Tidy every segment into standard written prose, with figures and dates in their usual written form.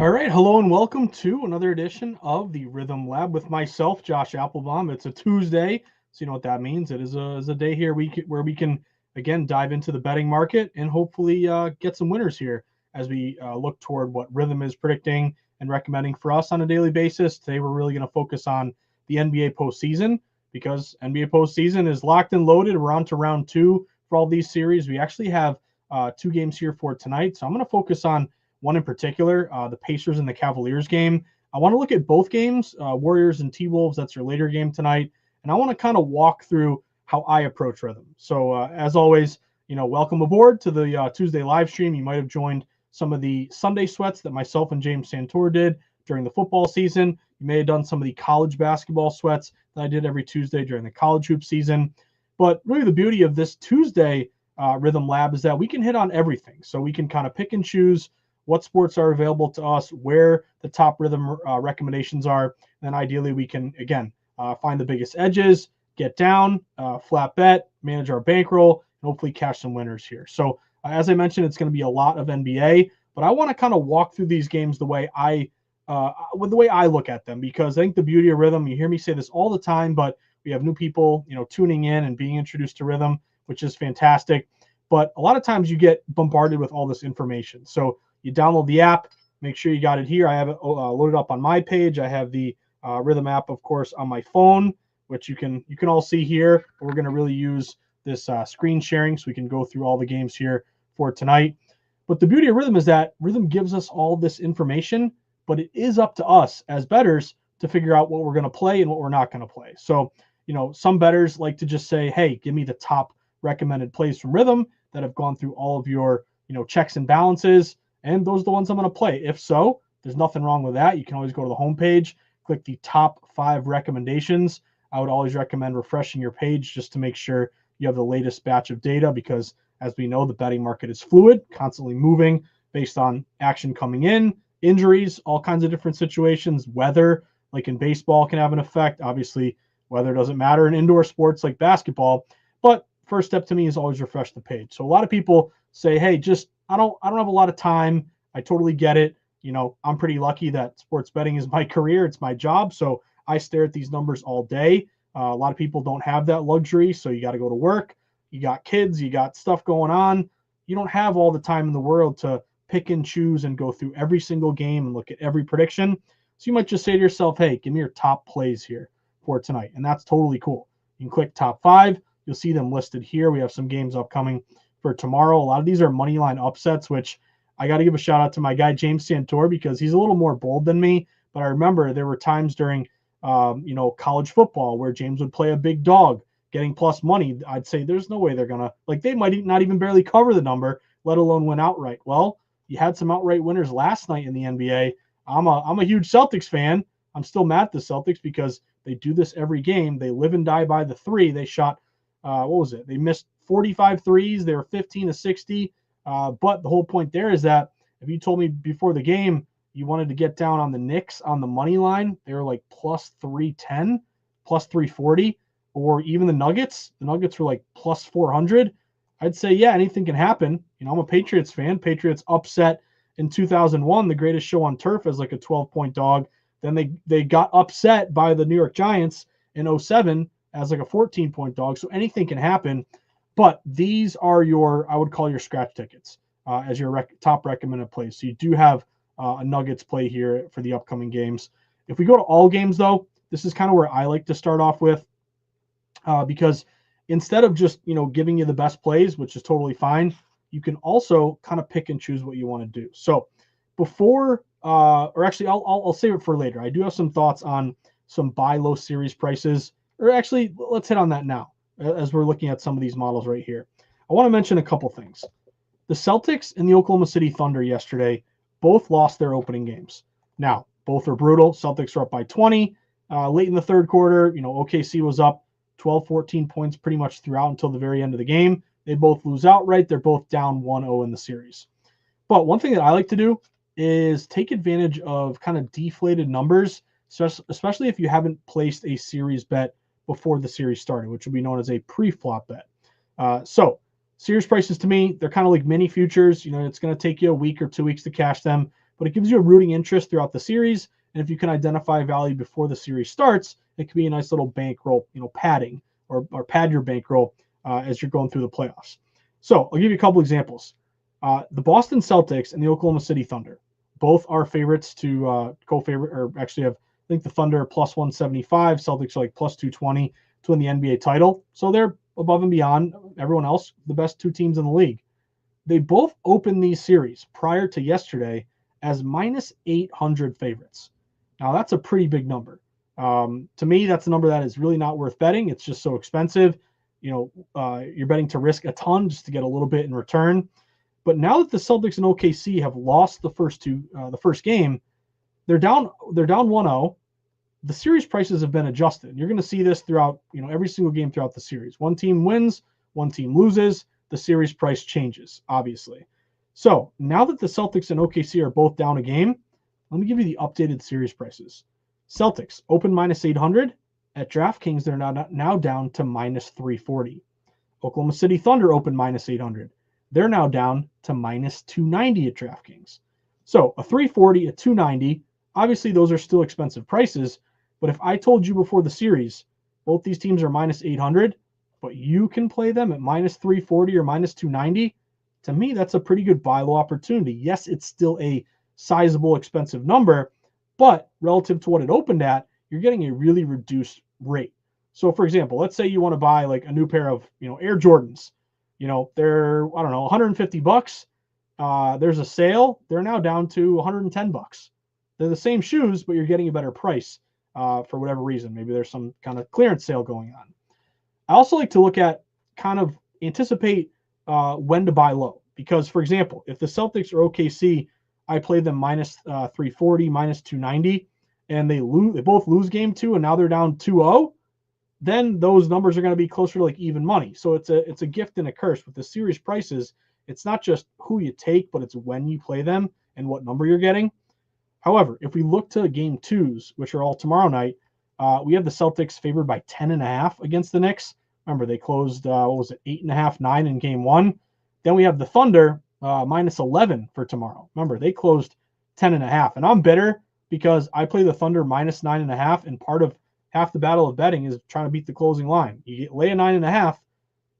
All right, hello and welcome to another edition of the Rhythm Lab with myself, Josh Appelbaum. It's a Tuesday, so you know what that means. It is a day here where we can again dive into the betting market and hopefully get some winners here as we look toward what Rhythm is predicting and recommending for us on a daily basis. Today we're really going to focus on the NBA postseason because NBA postseason is locked and loaded. We're on to round two for all these series. We actually have two games here for tonight, so I'm going to focus on one in particular, the Pacers and the Cavaliers game. I want to look at both games, Warriors and T-Wolves. That's your later game tonight. And I want to kind of walk through how I approach Rhythm. So as always, welcome aboard to the Tuesday live stream. You might have joined some of the Sunday sweats that myself and James Santor did during the football season. You may have done some of the college basketball sweats that I did every Tuesday during the college hoop season. But really the beauty of this Tuesday Rhythm Lab is that we can hit on everything. So we can kind of pick and choose what sports are available to us, where the top rhythm recommendations are. And then ideally we can, again, find the biggest edges, get down, flat bet, manage our bankroll, and hopefully cash some winners here. So as I mentioned, it's going to be a lot of NBA, but I want to kind of walk through these games the way I look at them, because I think the beauty of Rhythm, you hear me say this all the time, but we have new people, tuning in and being introduced to Rhythm, which is fantastic. But a lot of times you get bombarded with all this information. So you download the app, make sure you got it here. I have it loaded up on my page. I have the Rhythm app, of course, on my phone, which you can all see here. But we're going to really use this screen sharing so we can go through all the games here for tonight. But the beauty of Rhythm is that Rhythm gives us all this information, but it is up to us as bettors to figure out what we're going to play and what we're not going to play. So, some bettors like to just say, hey, give me the top recommended plays from Rhythm that have gone through all of your, checks and balances. And those are the ones I'm going to play. If so, there's nothing wrong with that. You can always go to the homepage, click the top 5 recommendations. I would always recommend refreshing your page just to make sure you have the latest batch of data, because as we know, the betting market is fluid, constantly moving based on action coming in, injuries, all kinds of different situations. Weather, like in baseball, can have an effect. Obviously, weather doesn't matter in indoor sports like basketball. But first step to me is always refresh the page. So a lot of people say, hey, just I don't have a lot of time. I totally get it. I'm pretty lucky that sports betting is my career. It's my job. So I stare at these numbers all day. A lot of people don't have that luxury. So you got to go to work. You got kids. You got stuff going on. You don't have all the time in the world to pick and choose and go through every single game and look at every prediction. So you might just say to yourself, hey, give me your top plays here for tonight. And that's totally cool. You can click top 5. You'll see them listed here. We have some games upcoming for tomorrow. A lot of these are money line upsets, which I got to give a shout out to my guy James Santor, because he's a little more bold than me. But I remember there were times during college football where James would play a big dog getting plus money. I'd say there's no way they're gonna, like, they might not even barely cover the number, let alone win outright. Well, you had some outright winners last night in the NBA. I'm a huge Celtics fan. I'm still mad at the Celtics because they do this every game. They live and die by the three. They shot what was it? They missed 45 threes. They were 15 to 60. But the whole point there is that if you told me before the game you wanted to get down on the Knicks on the money line, they were like plus 310, plus 340, or even the Nuggets. The Nuggets were like plus 400. I'd say, yeah, anything can happen. I'm a Patriots fan. Patriots upset in 2001, the greatest show on turf, as like a 12-point dog. Then they got upset by the New York Giants in 07 as like a 14-point dog. So anything can happen. But these are I would call your scratch tickets as your top recommended plays. So you do have a Nuggets play here for the upcoming games. If we go to all games, though, this is kind of where I like to start off with, because instead of just giving you the best plays, which is totally fine, you can also kind of pick and choose what you want to do. So before, or actually, I'll save it for later. I do have some thoughts on some buy low series prices, or actually, let's hit on that now as we're looking at some of these models right here. I want to mention a couple things. The Celtics and the Oklahoma City Thunder yesterday both lost their opening games. Now, both are brutal. Celtics are up by 20. Late in the third quarter, OKC was up 12, 14 points pretty much throughout until the very end of the game. They both lose outright. They're both down 1-0 in the series. But one thing that I like to do is take advantage of kind of deflated numbers, especially if you haven't placed a series bet before the series started, which would be known as a pre-flop bet. So series prices, to me, they're kind of like mini futures. It's going to take you a week or 2 weeks to cash them. but it gives you a rooting interest throughout the series. And if you can identify value before the series starts, it can be a nice little bankroll, padding or pad your bankroll as you're going through the playoffs. So I'll give you a couple examples. The Boston Celtics and the Oklahoma City Thunder, both are favorites to co-favorite, or actually have, I think the Thunder plus 175, Celtics are like plus 220 to win the NBA title. So they're above and beyond everyone else, the best two teams in the league. They both opened these series prior to yesterday as minus 800 favorites. Now, that's a pretty big number. To me, that's a number that is really not worth betting. It's just so expensive. You're betting to risk a ton just to get a little bit in return. But now that the Celtics and OKC have lost the first game, they're down 1-0. The series prices have been adjusted. You're going to see this throughout, every single game throughout the series. One team wins, one team loses, the series price changes, obviously. So now that the Celtics and OKC are both down a game, let me give you the updated series prices. Celtics open minus 800. At DraftKings, they're now down to minus 340. Oklahoma City Thunder open minus 800. They're now down to minus 290 at DraftKings. So a 340, a 290, obviously those are still expensive prices, but if I told you before the series, both these teams are minus 800, but you can play them at minus 340 or minus 290, to me, that's a pretty good buy low opportunity. Yes, it's still a sizable, expensive number, but relative to what it opened at, you're getting a really reduced rate. So for example, let's say you want to buy like a new pair of, Air Jordans. They're, I don't know, 150 bucks. There's a sale. They're now down to 110 bucks. They're the same shoes, but you're getting a better price for whatever reason. Maybe there's some kind of clearance sale going on. I also like to look at kind of anticipate when to buy low. Because, for example, if the Celtics or OKC, I play them minus 340, minus 290, and they both lose game 2, and now they're down 2-0, then those numbers are going to be closer to like even money. So it's a gift and a curse. With the series prices, it's not just who you take, but it's when you play them and what number you're getting. However, if we look to game 2s, which are all tomorrow night, we have the Celtics favored by 10.5 against the Knicks. Remember, they closed, 8.5, 9 in game 1. Then we have the Thunder minus 11 for tomorrow. Remember, they closed 10.5. And I'm bitter because I play the Thunder minus 9.5, and part of half the battle of betting is trying to beat the closing line. You lay a 9.5,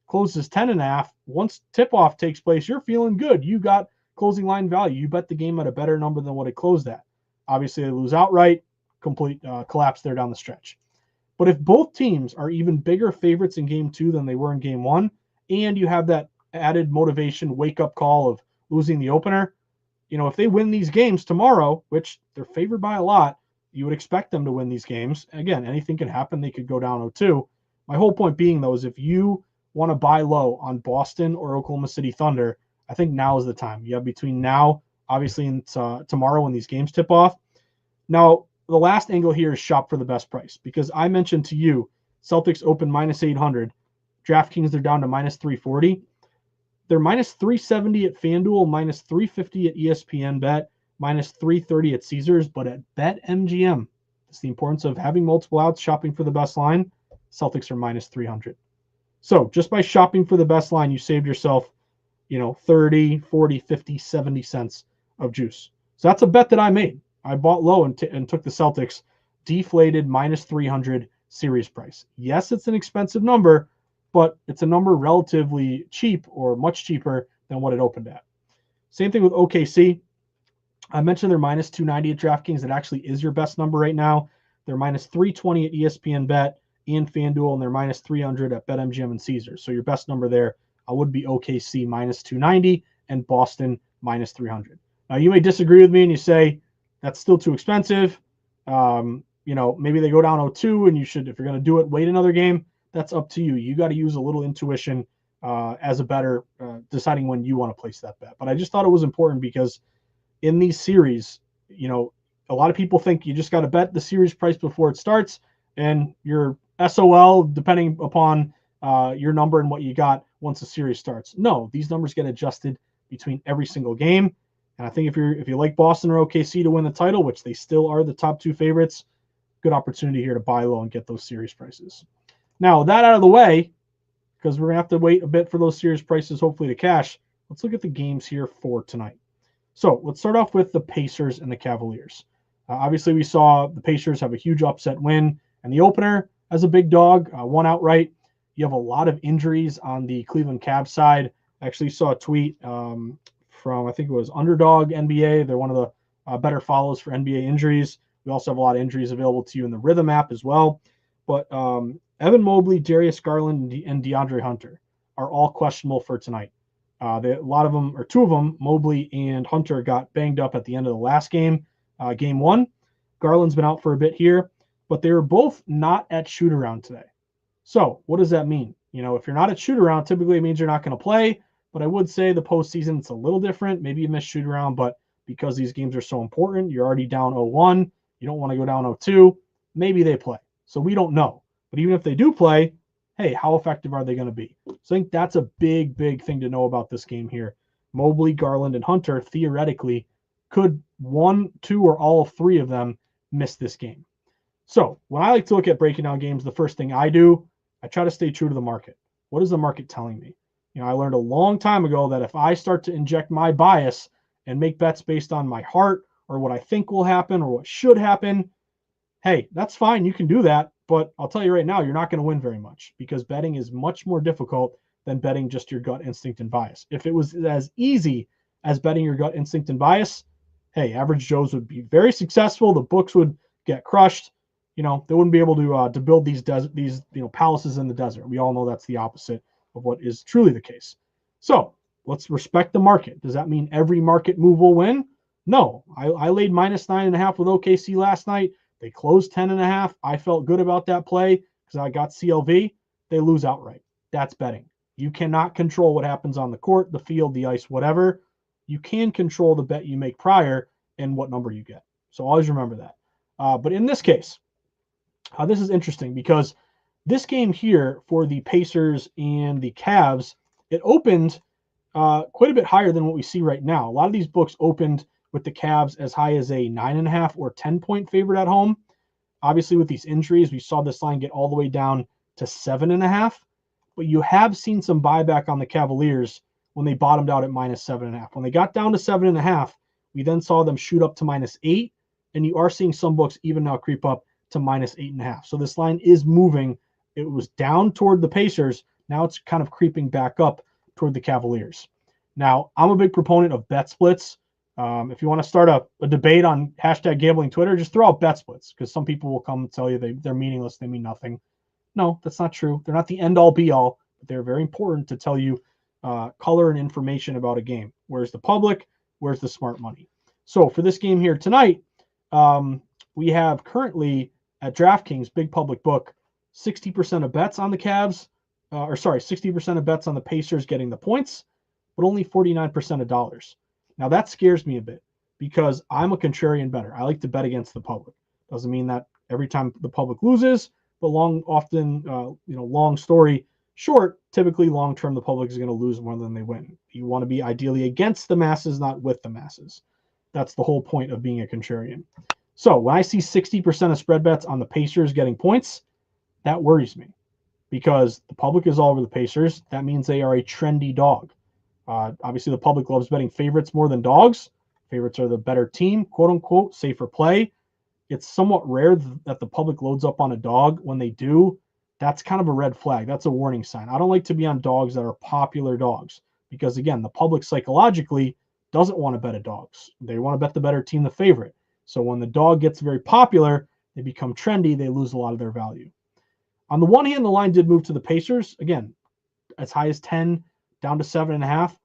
closes 10.5. Once tip-off takes place, you're feeling good. You got closing line value. You bet the game at a better number than what it closed at. Obviously, they lose outright, complete collapse there down the stretch. But if both teams are even bigger favorites in game 2 than they were in game 1, and you have that added motivation wake-up call of losing the opener, if they win these games tomorrow, which they're favored by a lot, you would expect them to win these games. Again, anything can happen. They could go down 0-2. My whole point being, though, is if you want to buy low on Boston or Oklahoma City Thunder, I think now is the time. You have between now, obviously, and tomorrow when these games tip off. Now, the last angle here is shop for the best price, because I mentioned to you, Celtics open minus 800. DraftKings, they're down to minus 340. They're minus 370 at FanDuel, minus 350 at ESPN Bet, minus 330 at Caesars, but at BetMGM, it's the importance of having multiple outs, shopping for the best line. Celtics are minus 300. So just by shopping for the best line, you saved yourself, 30, 40, 50, 70 cents of juice. So that's a bet that I made. I bought low and took the Celtics deflated minus 300 series price. Yes, it's an expensive number, but it's a number relatively cheap or much cheaper than what it opened at. Same thing with OKC. I mentioned they're minus 290 at DraftKings. It actually is your best number right now. They're minus 320 at ESPN Bet and FanDuel, and they're minus 300 at BetMGM and Caesars. So your best number there would be OKC minus 290 and Boston minus 300. Now, you may disagree with me and you say, that's still too expensive. Maybe they go down 0-2 and you should, if you're going to do it, wait another game. That's up to you. You got to use a little intuition as a better deciding when you want to place that bet. But I just thought it was important because in these series, a lot of people think you just got to bet the series price before it starts, and your SOL depending upon your number and what you got once the series starts. No, these numbers get adjusted between every single game. And I think if you like Boston or OKC to win the title, which they still are the top 2 favorites, good opportunity here to buy low and get those series prices. Now, that out of the way, because we're going to have to wait a bit for those series prices hopefully to cash, let's look at the games here for tonight. So let's start off with the Pacers and the Cavaliers. Obviously, we saw the Pacers have a huge upset win, and the opener as a big dog, won outright. You have a lot of injuries on the Cleveland Cavs side. I actually saw a tweet from, I think it was Underdog NBA. They're one of the better follows for NBA injuries. We also have a lot of injuries available to you in the Rithmm app as well. But Evan Mobley, Darius Garland, and DeAndre Hunter are all questionable for tonight. A lot of them, or two of them, Mobley and Hunter, got banged up at the end of the last game, game one. Garland's been out for a bit here, but they were both not at shoot around today. So what does that mean? If you're not at shoot around, typically it means you're not going to play. But I would say the postseason, it's a little different. Maybe you miss shoot around, but because these games are so important, you're already down 0-1. You don't want to go down 0-2. Maybe they play. So we don't know. But even if they do play, hey, how effective are they going to be? So I think that's a big, big thing to know about this game here. Mobley, Garland, and Hunter theoretically could one, two, or all three of them miss this game. So when I like to look at breaking down games, the first thing I do, I try to stay true to the market. What is the market telling me? I learned a long time ago that if I start to inject my bias and make bets based on my heart or what I think will happen or what should happen, hey, that's fine. You can do that. But I'll tell you right now, you're not going to win very much because betting is much more difficult than betting just your gut instinct and bias. If it was as easy as betting your gut instinct and bias, hey, average Joes would be very successful. The books would get crushed. They wouldn't be able to build these palaces in the desert. We all know that's the opposite of what is truly the case. So let's respect the market. Does that mean every market move will win? No. I laid -9.5 with OKC last night. They closed 10.5. I felt good about that play because I got CLV. They lose outright. That's betting. You cannot control what happens on the court, the field, the ice, whatever. You can control the bet you make prior and what number you get. So always remember that. But in this case, this is interesting because this game here for the Pacers and the Cavs, it opened quite a bit higher than what we see right now. A lot of these books opened with the Cavs as high as a 9.5 or 10-point favorite at home. Obviously, with these injuries, we saw this line get all the way down to 7.5. But you have seen some buyback on the Cavaliers when they bottomed out at -7.5. When they got down to 7.5, we then saw them shoot up to -8. And you are seeing some books even now creep up to -8.5. So this line is moving. It was down toward the Pacers. Now it's kind of creeping back up toward the Cavaliers. Now, I'm a big proponent of bet splits. If you want to start a debate on #gambling Twitter, just throw out bet splits because some people will come and tell you they're meaningless. They mean nothing. No, that's not true. They're not the end all be all, but they're very important to tell you color and information about a game. Where's the public? Where's the smart money? So for this game here tonight, we have currently at DraftKings, big public book, 60% of bets on the Cavs, 60% of bets on the Pacers getting the points, but only 49% of dollars. Now that scares me a bit because I'm a contrarian bettor. I like to bet against the public. Doesn't mean that every time the public loses, but long story short, typically long term the public is going to lose more than they win. You want to be ideally against the masses, not with the masses. That's the whole point of being a contrarian. So when I see 60% of spread bets on the Pacers getting points, that worries me because the public is all over the Pacers. That means they are a trendy dog. Obviously, the public loves betting favorites more than dogs. Favorites are the better team, quote unquote, safer play. It's somewhat rare that the public loads up on a dog. When they do, that's kind of a red flag. That's a warning sign. I don't like to be on dogs that are popular dogs because, again, the public psychologically doesn't want to bet a dogs. They want to bet the better team, the favorite. So when the dog gets very popular, they become trendy. They lose a lot of their value. On the one hand, the line did move to the Pacers. Again, as high as 10, down to 7.5.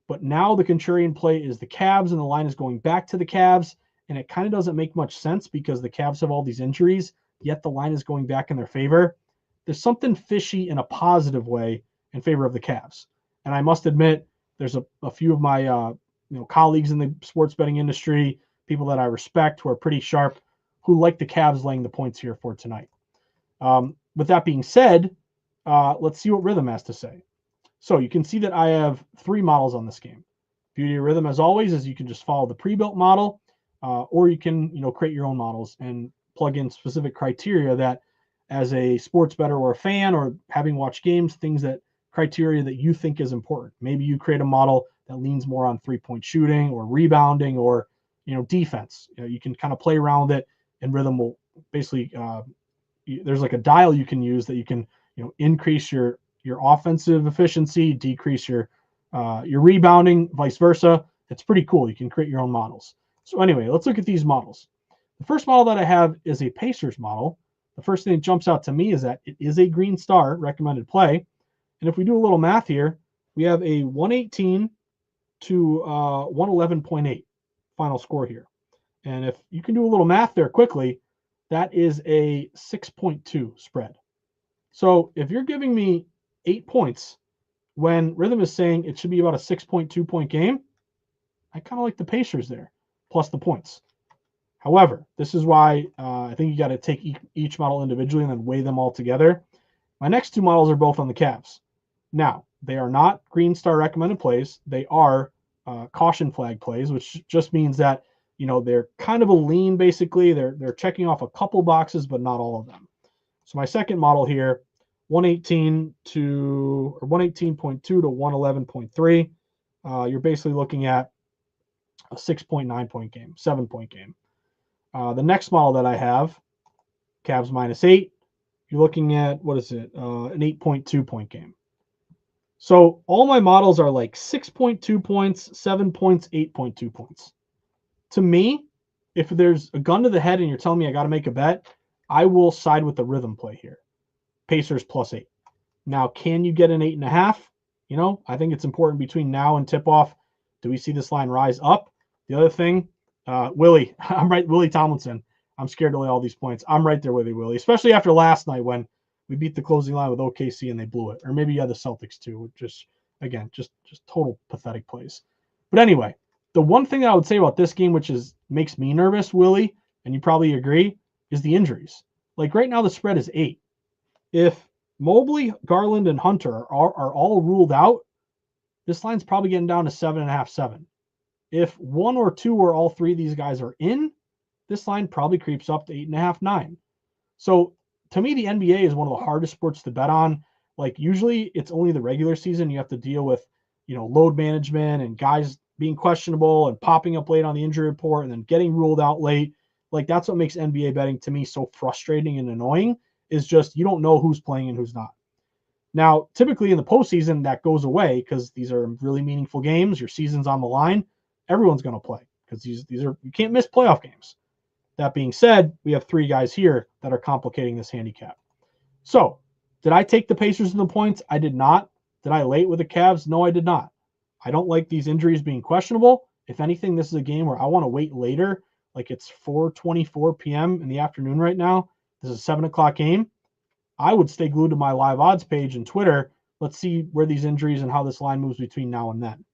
But now the contrarian play is the Cavs, and the line is going back to the Cavs. And it kind of doesn't make much sense because the Cavs have all these injuries, yet the line is going back in their favor. There's something fishy in a positive way in favor of the Cavs. And I must admit, there's a few of my colleagues in the sports betting industry, people that I respect who are pretty sharp, who like the Cavs laying the points here for tonight. With that being said, let's see what Rithmm has to say. So you can see that I have 3 models on this game. Beauty of Rithmm, as always, is you can just follow the pre-built model, or you can create your own models and plug in specific criteria that, as a sports bettor or a fan or having watched games, criteria that you think is important. Maybe you create a model that leans more on 3-point shooting or rebounding or, defense. You can kind of play around it, and Rithmm will basically, there's like a dial you can use that you can, increase your offensive efficiency, decrease your rebounding, vice versa. It's pretty cool. You can create your own models. So anyway, let's look at these models. The first model that I have is a Pacers model. The first thing that jumps out to me is that it is a green star recommended play. And if we do a little math here, we have a 118 to 111.8 final score here. And if you can do a little math there quickly, that is a 6.2 spread. So if you're giving me 8 points when Rithmm is saying it should be about a 6.2 point game, I kind of like the Pacers there, plus the points. However, this is why I think you got to take each model individually and then weigh them all together. My next two models are both on the Cavs. Now, they are not green star recommended plays. They are caution flag plays, which just means that, they're kind of a lean, basically. They're checking off a couple boxes, but not all of them. So my second model here, 118.2 to 111.3, you're basically looking at a 6.9 point game, 7-point game. The next model that I have, Cavs -8, you're looking at, what is it, an 8.2 point game. So all my models are like 6.2 points, 7 points, 8.2 points. To me, if there's a gun to the head and you're telling me I got to make a bet, I will side with the Rithmm play here. Pacers +8. Now, can you get an 8.5? I think it's important between now and tip-off. Do we see this line rise up? The other thing, Willie, I'm right, Willie Tomlinson. I'm scared to lay all these points. I'm right there with you, Willie, especially after last night when we beat the closing line with OKC and they blew it. Or maybe you had the Celtics too. Just total pathetic plays. But anyway, the one thing that I would say about this game, which makes me nervous, Willie, and you probably agree, is the injuries. Like right now, the spread is 8. If Mobley, Garland, and Hunter are all ruled out, this line's probably getting down to 7.5, 7. If 1 or 2 or all 3 of these guys are in, this line probably creeps up to 8.5, 9. So to me, the NBA is one of the hardest sports to bet on. Like usually it's only the regular season you have to deal with, load management and guys being questionable and popping up late on the injury report and then getting ruled out late. Like that's what makes NBA betting to me so frustrating and annoying, is just you don't know who's playing and who's not. Now, typically in the postseason, that goes away because these are really meaningful games. Your season's on the line. Everyone's going to play because these are, you can't miss playoff games. That being said, we have 3 guys here that are complicating this handicap. So, did I take the Pacers in the points? I did not. Did I lay it with the Cavs? No, I did not. I don't like these injuries being questionable. If anything, this is a game where I want to wait later. Like it's 4:24 p.m. in the afternoon right now. This is a 7 o'clock game. I would stay glued to my live odds page and Twitter. Let's see where these injuries and how this line moves between now and then.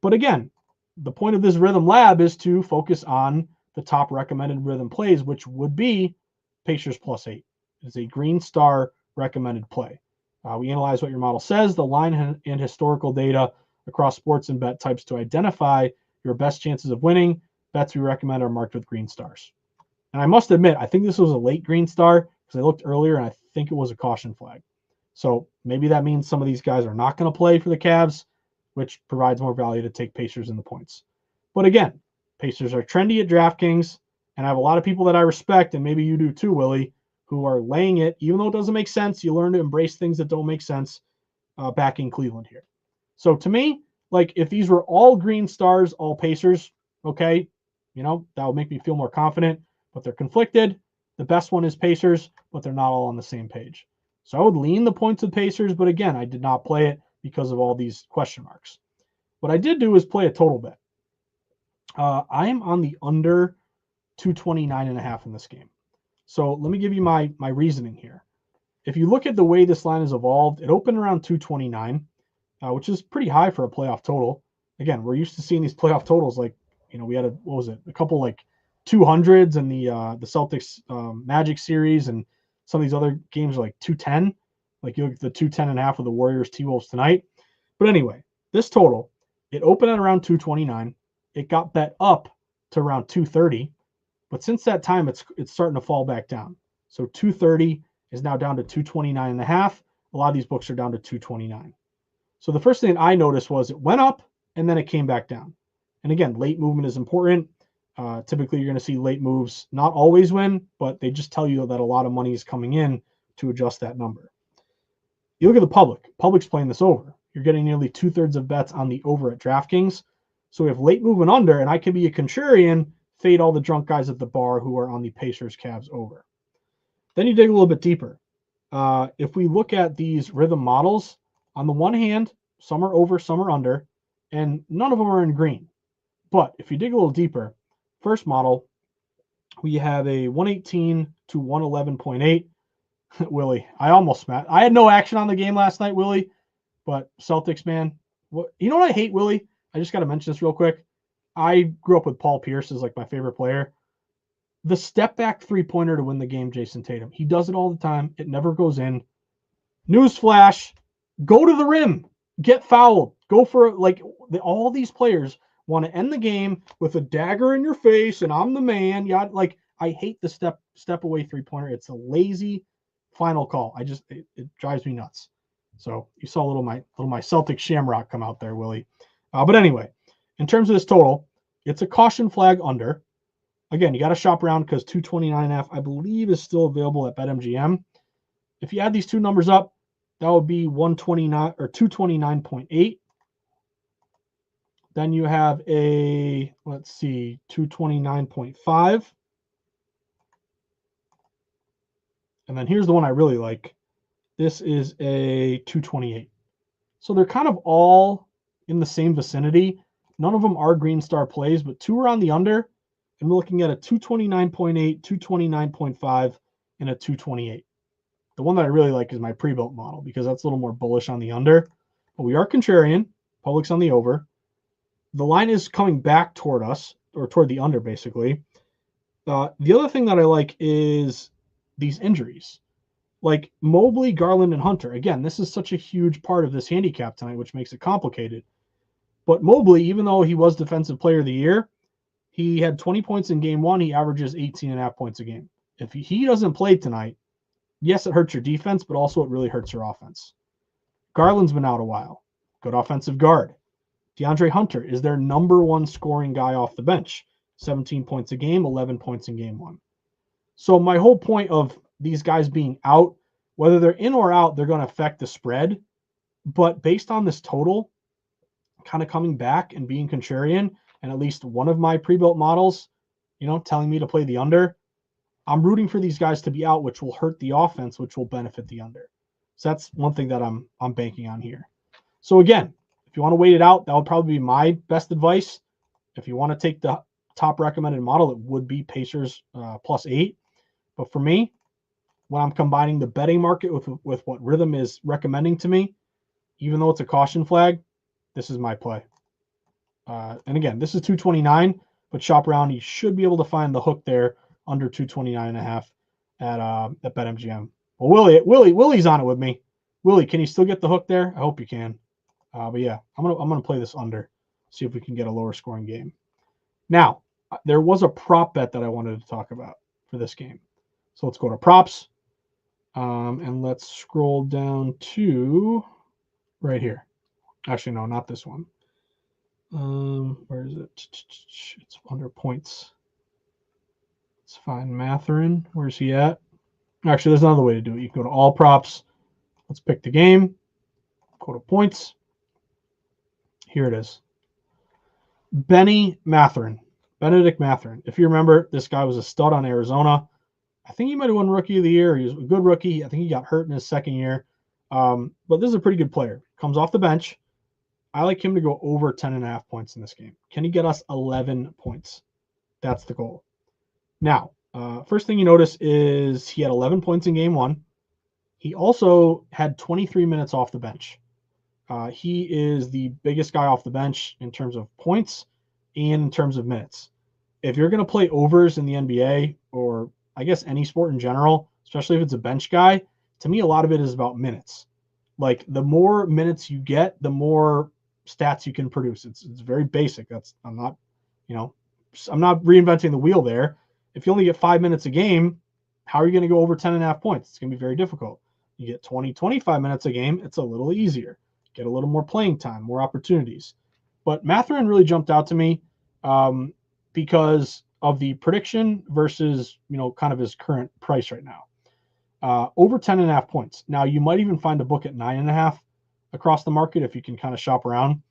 But again, the point of this Rithmm Lab is to focus on the top recommended Rithmm plays, which would be Pacers +8. It's a green star recommended play. We analyze what your model says, the line and historical data across sports and bet types to identify your best chances of winning. Bets we recommend are marked with green stars. And I must admit, I think this was a late green star because I looked earlier and I think it was a caution flag. So maybe that means some of these guys are not going to play for the Cavs, which provides more value to take Pacers in the points. But again, Pacers are trendy at DraftKings, and I have a lot of people that I respect, and maybe you do too, Willie, who are laying it, even though it doesn't make sense. You learn to embrace things that don't make sense back in Cleveland here. So to me, like if these were all green stars, all Pacers, okay, that would make me feel more confident, but they're conflicted. The best one is Pacers, but they're not all on the same page. So I would lean the points with Pacers, but again, I did not play it because of all these question marks. What I did do is play a total bet. I am on the under 229.5 in this game. So let me give you my reasoning here. If you look at the way this line has evolved, it opened around 229, which is pretty high for a playoff total. Again, we're used to seeing these playoff totals like, we had a couple like 200s in the Celtics Magic series, and some of these other games are like 210. Like you look at the 210.5 of the Warriors T-Wolves tonight. But anyway, this total, it opened at around 229. It got bet up to around 230. But since that time, it's starting to fall back down. So 230 is now down to 229.5. A lot of these books are down to 229. So the first thing I noticed was it went up and then it came back down. And again, late movement is important. Typically, you're going to see late moves not always win, but they just tell you that a lot of money is coming in to adjust that number. You look at the public. Public's playing this over. You're getting nearly 2/3 of bets on the over at DraftKings. So we have late movement under, and I can be a contrarian, fade all the drunk guys at the bar who are on the Pacers Cavs over. Then you dig a little bit deeper. If we look at these Rithmm models, on the one hand, some are over, some are under, and none of them are in green. But if you dig a little deeper, first model, we have a 118 to 111.8. Willie, I almost smashed. I had no action on the game last night, Willie, but Celtics, man. You know what I hate, Willie? I just got to mention this real quick. I grew up with Paul Pierce as like my favorite player. The step back 3-pointer to win the game, Jason Tatum. He does it all the time. It never goes in. Newsflash, go to the rim. Get fouled. Go for like all these players want to end the game with a dagger in your face and I'm the man. Yeah, like I hate the step away 3-pointer. It's a lazy final call. It drives me nuts. So you saw little my Celtic Shamrock come out there, Willie. But anyway, in terms of this total, it's a caution flag under. Again, you got to shop around because 229.5, I believe, is still available at BetMGM. If you add these two numbers up, that would be 129 or 229.8. Then you have a, let's see, 229.5. And then here's the one I really like. This is a 228. So they're kind of all in the same vicinity. None of them are green star plays, but two are on the under. And we're looking at a 229.8, 229.5, and a 228. The one that I really like is my pre-built model because that's a little more bullish on the under. But we are contrarian. Public's on the over. The line is coming back toward us, or toward the under, basically. The other thing that I like is these injuries. Like Mobley, Garland, and Hunter. Again, this is such a huge part of this handicap tonight, which makes it complicated. But Mobley, even though he was Defensive Player of the Year, he had 20 points in game one. He averages 18.5 points a game. If he doesn't play tonight, yes, it hurts your defense, but also it really hurts your offense. Garland's been out a while. Good offensive guard. DeAndre Hunter is their number one scoring guy off the bench. 17 points a game, 11 points in game one. So my whole point of these guys being out, whether they're in or out, they're going to affect the spread. But based on this total, kind of coming back and being contrarian, and at least one of my pre-built models, telling me to play the under, I'm rooting for these guys to be out, which will hurt the offense, which will benefit the under. So that's one thing that I'm banking on here. So again, if you want to wait it out, that would probably be my best advice. If you want to take the top recommended model, it would be Pacers +8. But for me, when I'm combining the betting market with what Rithmm is recommending to me, even though it's a caution flag, this is my play. And again, this is 229, but shop around. You should be able to find the hook there under 229.5 at BetMGM. Well, Willie's on it with me. Willie, can you still get the hook there? I hope you can. But yeah, I'm gonna play this under, see if we can get a lower scoring game. Now, there was a prop bet that I wanted to talk about for this game. So let's go to props. And let's scroll down to right here. Actually, no, not this one. Where is it? It's under points. Let's find Matherin. Where's he at? Actually, there's another way to do it. You can go to all props. Let's pick the game. Go to points. Here it is. Benedict Matherin. If you remember, this guy was a stud on Arizona. I think he might have won Rookie of the Year. He was a good rookie. I think he got hurt in his second year. But this is a pretty good player. Comes off the bench. I like him to go over 10.5 points in this game. Can he get us 11 points? That's the goal. Now, first thing you notice is he had 11 points in game one. He also had 23 minutes off the bench. He is the biggest guy off the bench in terms of points and in terms of minutes. If you're going to play overs in the NBA, or I guess any sport in general, especially if it's a bench guy, to me, a lot of it is about minutes. Like the more minutes you get, the more stats you can produce. It's very basic. I'm not reinventing the wheel there. If you only get 5 minutes a game, how are you going to go over 10.5 points? It's going to be very difficult. You get 20, 25 minutes a game, it's a little easier. get a little more playing time, more opportunities. But Mathurin really jumped out to me because of the prediction versus, kind of his current price right now. Over 10.5 points. Now, you might even find a book at 9.5 across the market if you can kind of shop around.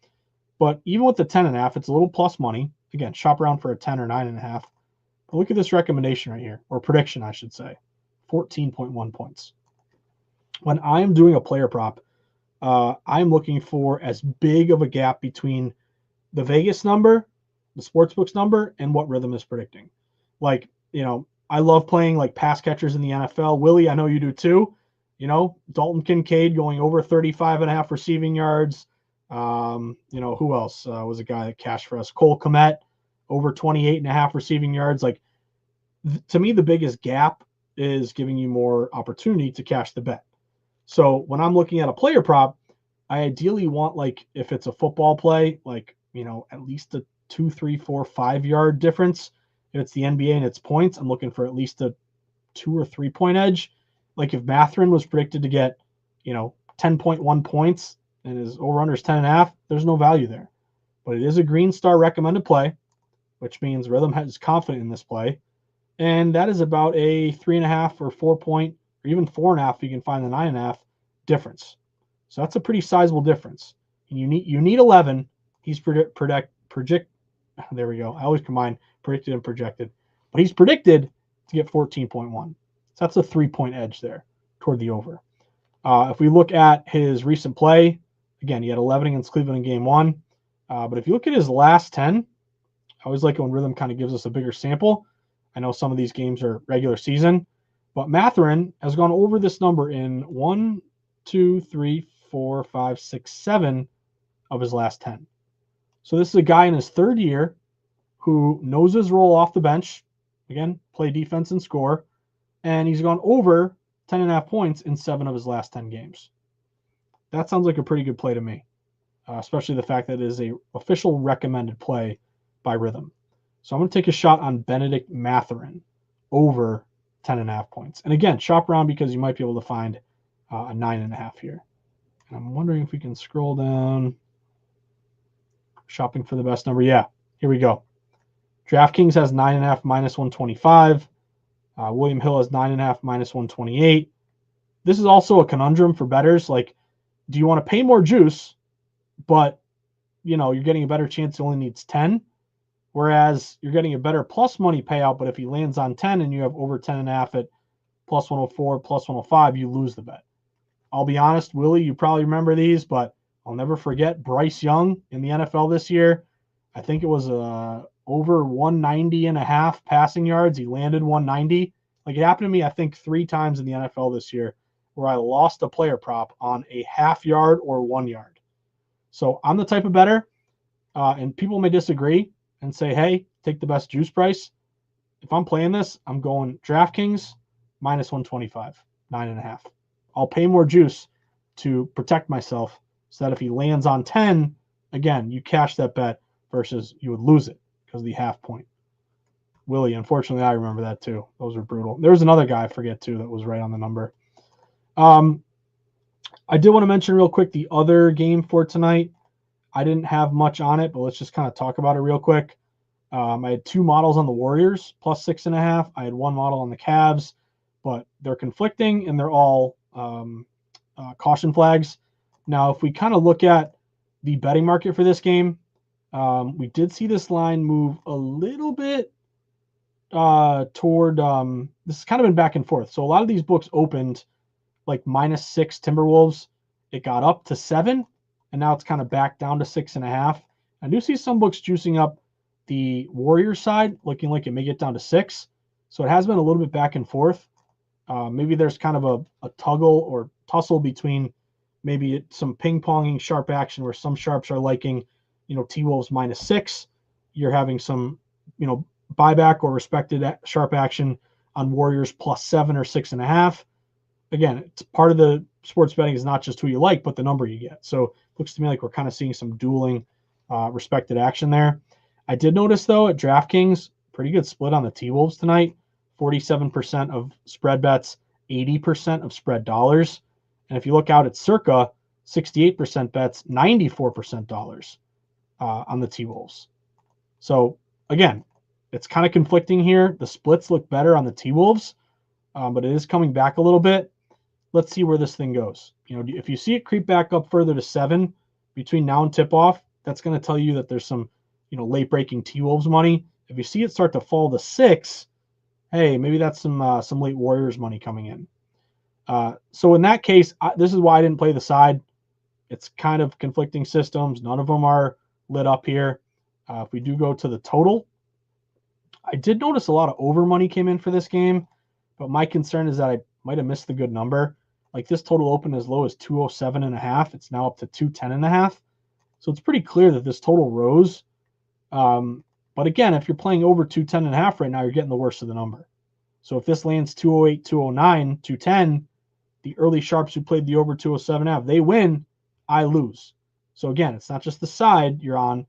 But even with the 10.5, it's a little plus money. Again, shop around for a 10 or 9.5. But look at this recommendation right here, or prediction, I should say. 14.1 points. When I am doing a player prop, I'm looking for as big of a gap between the Vegas number, the sportsbook's number, and what Rithmm is predicting. Like, I love playing like pass catchers in the NFL. Willie, I know you do too. Dalton Kincaid going over 35.5 receiving yards. Who else was a guy that cashed for us? Cole Kmet over 28.5 receiving yards. Like, to me, the biggest gap is giving you more opportunity to cash the bet. So when I'm looking at a player prop, I ideally want, like, if it's a football play, like, at least a 2, 3, 4, 5 yard difference. If it's the NBA and it's points, I'm looking for at least a 2 or 3 point edge. Like if Mathurin was predicted to get, 10.1 points and his over-under is 10.5, there's no value there. But it is a green star recommended play, which means Rithmm is confident in this play. And that is about a 3.5 or 4 point, or even 4.5 if you can find the 9.5 difference. So that's a pretty sizable difference. And you need 11. He's there we go. I always combine predicted and projected. But he's predicted to get 14.1. So that's a 3-point edge there toward the over. If we look at his recent play, again, he had 11 against Cleveland in game 1. But if you look at his last 10, I always like it when Rithmm kind of gives us a bigger sample. I know some of these games are regular season, but Mathurin has gone over this number in 1, 2, 3, 4, 5, 6, 7 of his last 10. So this is a guy in his third year who knows his role off the bench. Again, play defense and score. And he's gone over 10.5 points in 7 of his last 10 games. That sounds like a pretty good play to me, especially the fact that it is a official recommended play by Rithmm. So I'm going to take a shot on Benedict Mathurin over 10.5 points. And again, shop around because you might be able to find a 9.5 here. And I'm wondering if we can scroll down. Shopping for the best number. Yeah, here we go. DraftKings has 9.5 minus 125. William Hill has 9.5 minus 128. This is also a conundrum for bettors. Like, do you want to pay more juice, but you're getting a better chance he only needs 10, whereas you're getting a better plus money payout, but if he lands on 10 and you have over 10.5 at plus 104, plus 105, you lose the bet. I'll be honest, Willie, you probably remember these, but I'll never forget Bryce Young in the NFL this year. I think it was over 190.5 passing yards. He landed 190. Like, it happened to me, I think, 3 times in the NFL this year where I lost a player prop on a half yard or 1 yard. So I'm the type of bettor, and people may disagree and say, hey, take the best juice price. If I'm playing this, I'm going DraftKings minus 125, 9.5. I'll pay more juice to protect myself so that if he lands on 10, again, you cash that bet versus you would lose it because of the half point. Willie, unfortunately, I remember that too. Those were brutal. There was another guy, I forget too, that was right on the number. I did want to mention real quick the other game for tonight. I didn't have much on it, but let's just kind of talk about it real quick. I had 2 models on the Warriors, plus 6.5. I had 1 model on the Cavs, but they're conflicting and they're all caution flags. Now, if we kind of look at the betting market for this game, we did see this line move a little bit toward this has kind of been back and forth. So a lot of these books opened like -6 Timberwolves. It got up to 7, and now it's kind of back down to 6.5. I do see some books juicing up the Warriors side, looking like it may get down to 6. So it has been a little bit back and forth. Maybe there's kind of a tuggle or tussle between maybe some ping-ponging sharp action where some sharps are liking, T-Wolves -6. You're having some, buyback or respected sharp action on Warriors +7 or 6.5. Again, it's part of the sports betting is not just who you like, but the number you get. So it looks to me like we're kind of seeing some dueling respected action there. I did notice, though, at DraftKings, pretty good split on the T-Wolves tonight. 47% of spread bets, 80% of spread dollars. And if you look out at Circa, 68% bets, 94% dollars on the T-Wolves. So again, it's kind of conflicting here. The splits look better on the T-Wolves, but it is coming back a little bit. Let's see where this thing goes. If you see it creep back up further to 7 between now and tip-off, that's going to tell you that there's some, late-breaking T-Wolves money. If you see it start to fall to 6, hey, maybe that's some late Warriors money coming in. So in that case, this is why I didn't play the side. It's kind of conflicting systems. None of them are lit up here. If we do go to the total, I did notice a lot of over money came in for this game, but my concern is that I might have missed the good number. Like this total opened as low as 207.5. It's now up to 210.5. So it's pretty clear that this total rose. But again, if you're playing over 210.5 right now, you're getting the worst of the number. So if this lands 208, 209, 210, the early sharps who played the over 207.5, they win, I lose. So again, it's not just the side you're on.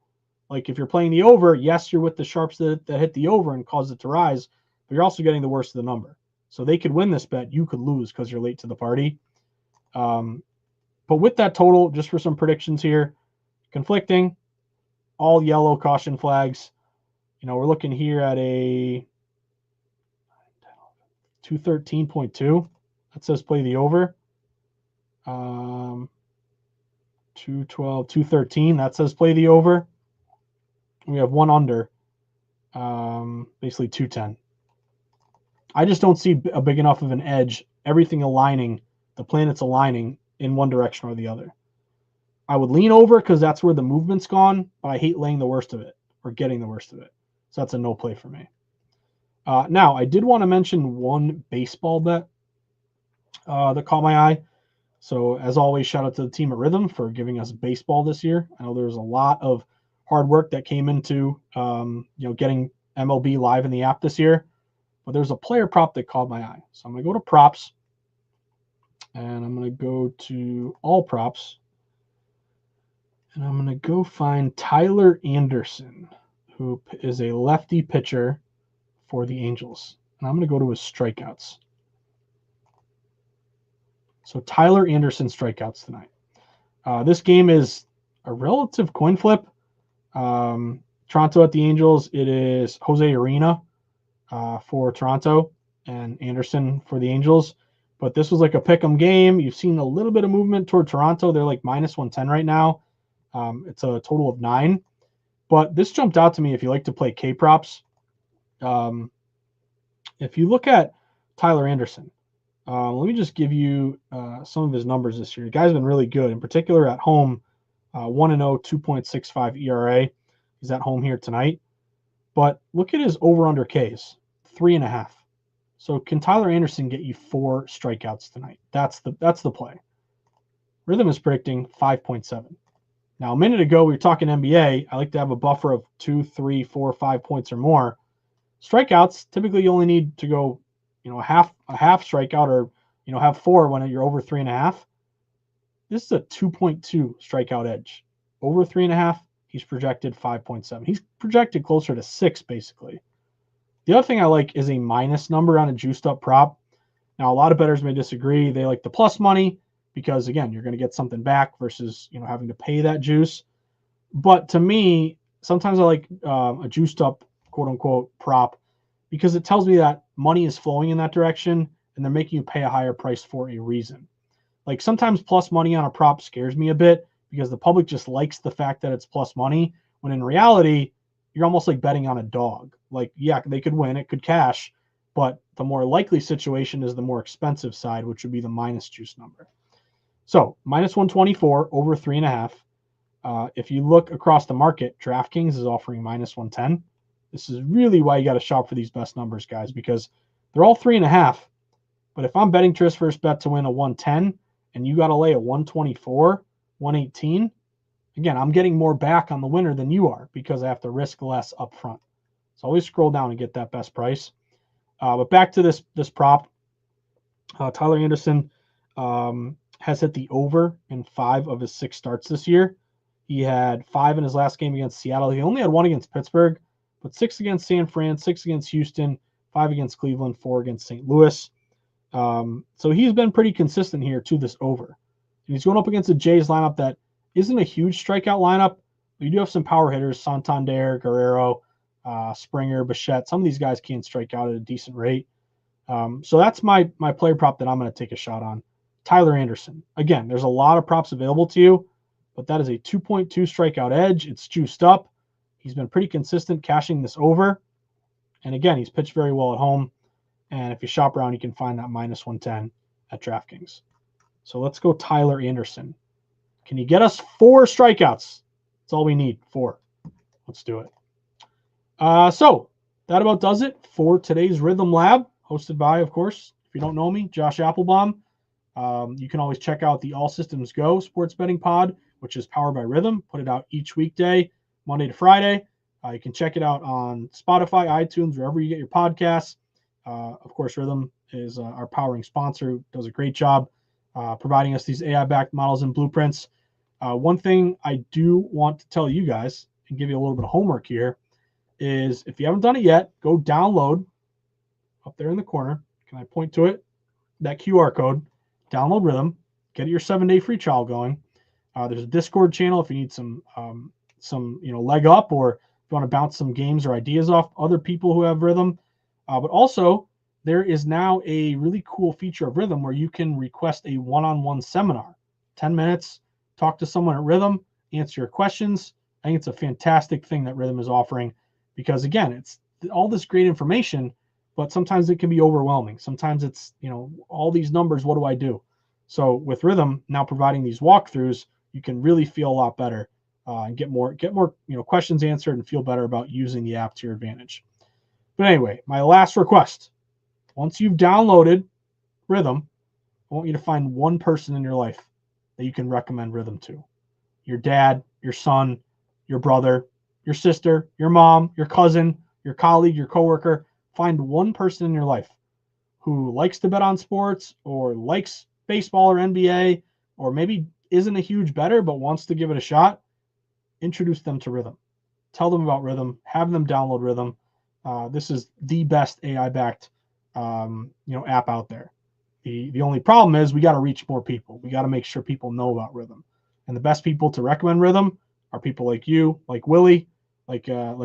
Like if you're playing the over, yes, you're with the sharps that hit the over and caused it to rise, but you're also getting the worst of the number. So they could win this bet. You could lose because you're late to the party. But with that total, just for some predictions here, conflicting, all yellow caution flags. We're looking here at a 213.2. That says play the over. 212, 213. That says play the over. We have one under. Basically 210. I just don't see a big enough of an edge. Everything aligning, the planets aligning in one direction or the other. I would lean over because that's where the movement's gone, but I hate laying the worst of it or getting the worst of it. So that's a no play for me. Now, I did want to mention one baseball bet that caught my eye. So as always, shout out to the team at Rithmm for giving us baseball this year. I know there's a lot of hard work that came into getting MLB live in the app this year, but there's a player prop that caught my eye. So I'm going to go to props, and I'm going to go to all props, and I'm going to go find Tyler Anderson, who is a lefty pitcher for the Angels. And I'm going to go to his strikeouts. So Tyler Anderson strikeouts tonight. This game is a relative coin flip. Toronto at the Angels, it is Jose Arena for Toronto and Anderson for the Angels. But this was like a pick 'em game. You've seen a little bit of movement toward Toronto. They're like minus 110 right now. It's a total of 9. But this jumped out to me if you like to play K-props. If you look at Tyler Anderson, let me just give you some of his numbers this year. The guy's been really good, in particular at home, 1-0, 2.65 ERA. He's at home here tonight. But look at his over-under Ks, 3.5. So can Tyler Anderson get you 4 strikeouts tonight? That's the play. Rithmm is predicting 5.7. Now, a minute ago, we were talking NBA. I like to have a buffer of 2, 3, 4, 5 points or more. Strikeouts, typically you only need to go, a half strikeout or, have 4 when you're over 3.5. This is a 2.2 strikeout edge. Over 3.5, he's projected 5.7. He's projected closer to 6, basically. The other thing I like is a minus number on a juiced up prop. Now, a lot of bettors may disagree. They like the plus money because, again, you're going to get something back versus, having to pay that juice. But to me, sometimes I like a juiced up, quote unquote, prop because it tells me that money is flowing in that direction and they're making you pay a higher price for a reason. Like sometimes plus money on a prop scares me a bit because the public just likes the fact that it's plus money, when in reality, you're almost like betting on a dog. Like, yeah, they could win, it could cash, but the more likely situation is the more expensive side, which would be the minus juice number. So minus 124 over 3.5. If you look across the market, DraftKings is offering minus 110. This is really why you got to shop for these best numbers, guys, because they're all 3.5. But if I'm betting Tris first bet to win a 110 and you got to lay a 124, 118, again, I'm getting more back on the winner than you are because I have to risk less up front. So always scroll down and get that best price. But back to this prop. Tyler Anderson has hit the over in 5 of his 6 starts this year. He had 5 in his last game against Seattle. He only had 1 against Pittsburgh, but 6 against San Fran, 6 against Houston, 5 against Cleveland, 4 against St. Louis. So he's been pretty consistent here to this over. And he's going up against a Jays lineup that isn't a huge strikeout lineup, but you do have some power hitters, Santander, Guerrero, Springer, Bichette. Some of these guys can strike out at a decent rate. So that's my player prop that I'm going to take a shot on. Tyler Anderson. Again, there's a lot of props available to you, but that is a 2.2 strikeout edge. It's juiced up. He's been pretty consistent cashing this over. And again, he's pitched very well at home. And if you shop around, you can find that minus 110 at DraftKings. So let's go Tyler Anderson. Can you get us 4 strikeouts? That's all we need, 4. Let's do it. So that about does it for today's Rithmm Lab, hosted by, of course, if you don't know me, Josh Appelbaum. You can always check out the All Systems Go Sports Betting Pod, which is powered by Rithmm. Put it out each weekday, Monday to Friday. You can check it out on Spotify, iTunes, wherever you get your podcasts. Of course, Rithmm is our powering sponsor, who does a great job providing us these AI-backed models and blueprints. One thing I do want to tell you guys and give you a little bit of homework here is if you haven't done it yet, go download up there in the corner. Can I point to it? That QR code. Download Rithmm. Get your 7-day free trial going. There's a Discord channel if you need some leg up, or if you want to bounce some games or ideas off other people who have Rithmm. But also, there is now a really cool feature of Rithmm where you can request a one-on-one seminar. 10 minutes, talk to someone at Rithmm, answer your questions. I think it's a fantastic thing that Rithmm is offering because, again, it's all this great information, but sometimes it can be overwhelming. Sometimes it's, all these numbers, what do I do? So with Rithmm now providing these walkthroughs, you can really feel a lot better and get more questions answered and feel better about using the app to your advantage. But anyway, my last request, once you've downloaded Rithmm, I want you to find one person in your life that you can recommend Rithmm to. Your dad, your son, your brother, your sister, your mom, your cousin, your colleague, your coworker. Find one person in your life who likes to bet on sports or likes baseball or NBA, or maybe isn't a huge bettor but wants to give it a shot. Introduce them to Rithmm. Tell them about Rithmm. Have them download Rithmm. This is the best AI-backed app out there. The only problem is we got to reach more people. We got to make sure people know about Rithmm. And the best people to recommend Rithmm are people like you, like Willie, like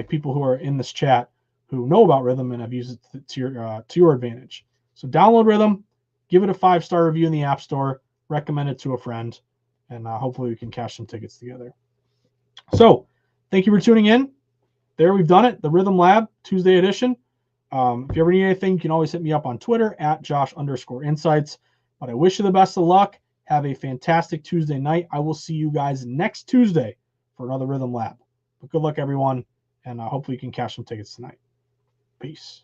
people who are in this chat who know about Rithmm and have used it to your advantage. So download Rithmm, give it a 5-star review in the App Store, recommend it to a friend, and hopefully we can cash some tickets together. So thank you for tuning in. There, we've done it, the Rithmm Lab Tuesday edition. If you ever need anything, you can always hit me up on Twitter at Josh_insights. But I wish you the best of luck. Have a fantastic Tuesday night. I will see you guys next Tuesday for another Rithmm Lab. But good luck, everyone, and hopefully you can cash some tickets tonight. Peace.